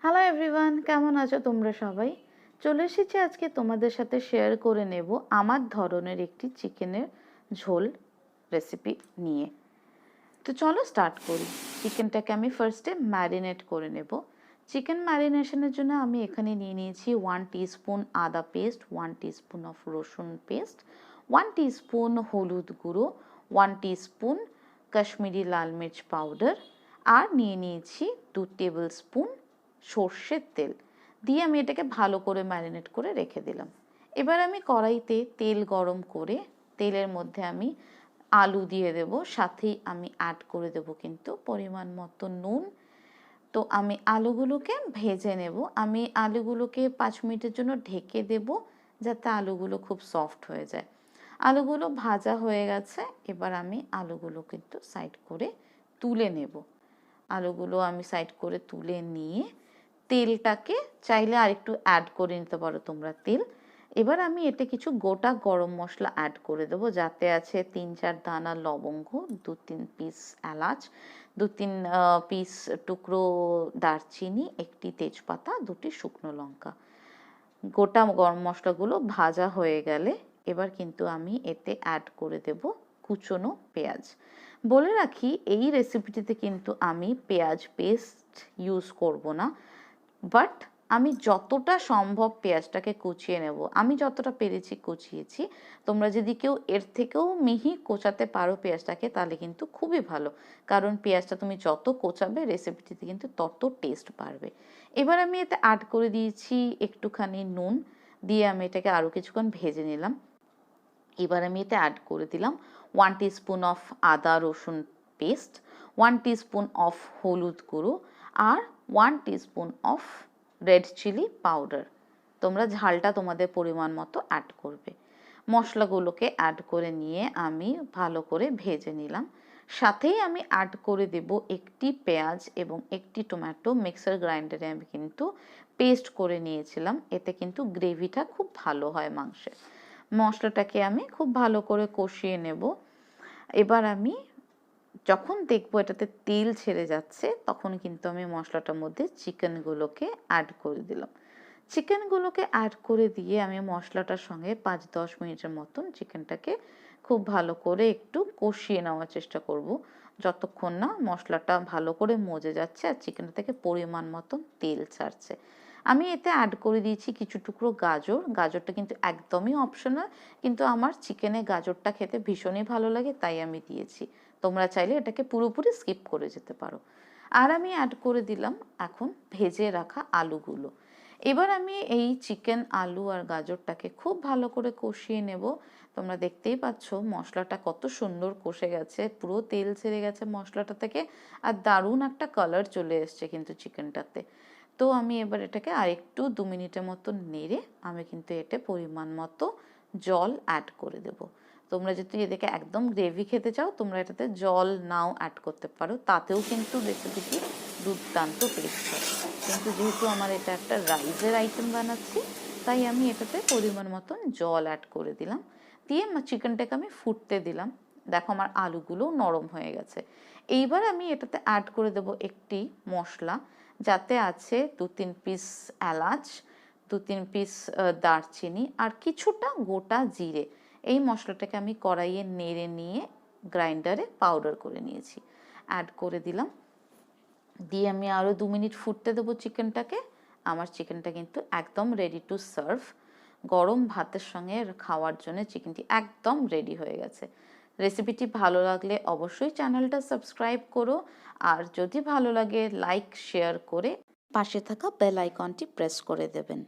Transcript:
Hello everyone, কেমন আছো তোমরা সবাই? চলে এসেছি আজকে তোমাদের সাথে শেয়ার করে নেব আমার ধরনের একটি চিকেনের ঝোল রেসিপি নিয়ে। তো চলো স্টার্ট করি। চিকেনটাকে আমি ফার্স্টে ম্যারিনেট করে নেব। চিকেন ম্যারিনেশনের জন্য আমি এখানে নিয়ে নিয়েছি 1 টিস্পুন আদা পেস্ট, 1 টিস্পুন অফ রসুন পেস্ট, 1 টিস্পুন হলুদ গুঁড়ো, 1 টিস্পুন কাশ্মীরি লাল মির্চ পাউডার, আর নিয়ে নিয়েছি 2 টেবিল স্পুন সর্ষের তেল দিয়ে আমি এটাকে ভালো করে ম্যারিনেট করে রেখে দিলাম। এবার আমি কড়াইতে তেল গরম করে তেলের মধ্যে আমি আলু দিয়ে দেব, সাথেই আমি অ্যাড করে দেব কিন্তু পরিমাণ মতো নুন। তো আমি আলুগুলোকে ভেজে নেব। আমি আলুগুলোকে 5 মিনিটের জন্য ঢেকে দেব যাতে আলুগুলো খুব সফট হয়ে যায়। আলুগুলো ভাজা হয়ে গেছে, এবার আমি আলুগুলো কিন্তু সাইড করে তুলে নেব। আলুগুলো আমি সাইড করে তুলে নিয়ে তেলটাকে চাইলে আরেকটু অ্যাড করে নিতে পারো তোমরা তেল। এবার আমি এতে কিছু গোটা গরম মশলা অ্যাড করে দেবো, যাতে আছে 3-4 দানা লবঙ্গ, 2-3 পিস এলাচ, 2-3 পিস টুকরো দারচিনি, একটি তেজপাতা, 2টি শুকনো লঙ্কা। গোটা গরম মশলাগুলো ভাজা হয়ে গেলে এবার কিন্তু আমি এতে অ্যাড করে দেব কুচনো পেঁয়াজ। বলে রাখি, এই রেসিপিটিতে কিন্তু আমি পেঁয়াজ পেস্ট ইউজ করব না, বাট আমি যতটা সম্ভব পেঁয়াজটাকে কুচিয়ে নেব। আমি যতটা পেরেছি কুচিয়েছি। তোমরা যদি কেউ এর থেকেও মিহি কোচাতে পারো পেঁয়াজটাকে তাহলে কিন্তু খুবই ভালো, কারণ পেঁয়াজটা তুমি যত কোচাবে রেসিপিটিতে কিন্তু তত টেস্ট বাড়বে। এবার আমি এতে অ্যাড করে দিয়েছি একটুখানি নুন, দিয়ে আমি এটাকে আরও কিছুক্ষণ ভেজে নিলাম। এবার আমি এতে অ্যাড করে দিলাম 1 টিস্পুন অফ আদা রসুন পেস্ট, 1 টিস্পুন অফ হলুদ গুঁড়ো, আর 1 teaspoon of red chilli powder. তোমরা ঝালটা তোমাদের পরিমাণ মতো অ্যাড করবে। মশলাগুলোকে অ্যাড করে নিয়ে আমি ভালো করে ভেজে নিলাম। সাথেই আমি অ্যাড করে দেব একটি পেঁয়াজ এবং একটি টমেটো মিক্সার গ্রাইন্ডারে আমি কিন্তু পেস্ট করে নিয়েছিলাম। এতে কিন্তু গ্রেভিটা খুব ভালো হয় মাংসের। মশলাটাকে আমি খুব ভালো করে কষিয়ে নেব। এবার আমি যখন দেখবো এটাতে তেল ছেড়ে যাচ্ছে তখন কিন্তু আমি মশলাটার মধ্যে চিকেনগুলোকে অ্যাড করে দিলাম। চিকেনগুলোকে অ্যাড করে দিয়ে আমি মশলাটার সঙ্গে 5-10 মিনিটের মতন চিকেনটাকে খুব ভালো করে একটু কষিয়ে নেওয়ার চেষ্টা করব, যতক্ষণ না মশলাটা ভালো করে মজে যাচ্ছে আর চিকেনটা থেকে পরিমাণ মতন তেল ছাড়ছে। আমি এতে অ্যাড করে দিয়েছি কিছু টুকরো গাজর। গাজরটা কিন্তু একদমই অপশনাল, কিন্তু আমার চিকেনে গাজরটা খেতে ভীষণই ভালো লাগে তাই আমি দিয়েছি। তোমরা চাইলে এটাকে পুরোপুরি স্কিপ করে যেতে পারো। আর আমি অ্যাড করে দিলাম এখন ভেজে রাখা আলুগুলো। এবার আমি এই চিকেন, আলু আর গাজরটাকে খুব ভালো করে কষিয়ে নেব। তোমরা দেখতেই পাচ্ছ মশলাটা কত সুন্দর কষে গেছে, পুরো তেল ছেড়ে গেছে মশলাটা থেকে, আর দারুণ একটা কালার চলে এসছে কিন্তু চিকেনটাতে। তো আমি এবার এটাকে আরেকটু 2 মিনিটের মতো নেড়ে আমি কিন্তু এতে পরিমাণ মতো জল অ্যাড করে দেব। তোমরা যদি এদিকে একদম গ্রেভি খেতে চাও তোমরা এটাতে জল নাও অ্যাড করতে পারো, তাতেও কিন্তু রেসিপিটি দুর্দান্ত টেস্ট হয়। কিন্তু যেহেতু আমার এটা একটা রাইসের আইটেম বানাচ্ছি তাই আমি এটাতে পরিমাণ মতন জল অ্যাড করে দিলাম। দিয়ে চিকেনটাকে আমি ফুটতে দিলাম। দেখো আমার আলুগুলো নরম হয়ে গেছে। এইবার আমি এটাতে অ্যাড করে দেব একটি মশলা, যাতে আছে 2-3 পিস এলাচ, 2-3 পিস দারচিনি আর কিছুটা গোটা জিরে। এই মশলাটাকে আমি কড়াইয়ে নেড়ে নিয়ে গ্রাইন্ডারে পাউডার করে নিয়েছি, অ্যাড করে দিলাম। দিয়ে আমি আরও 2 মিনিট ফুটতে দেবো চিকেনটাকে। আমার চিকেনটা কিন্তু একদম রেডি টু সার্ভ। গরম ভাতের সঙ্গে খাওয়ার জন্য চিকেনটি একদম রেডি হয়ে গেছে। রেসিপিটি ভালো লাগলে অবশ্যই চ্যানেলটা সাবস্ক্রাইব করো, আর যদি ভালো লাগে লাইক শেয়ার করে পাশে থাকা বেল আইকনটি প্রেস করে দেবেন।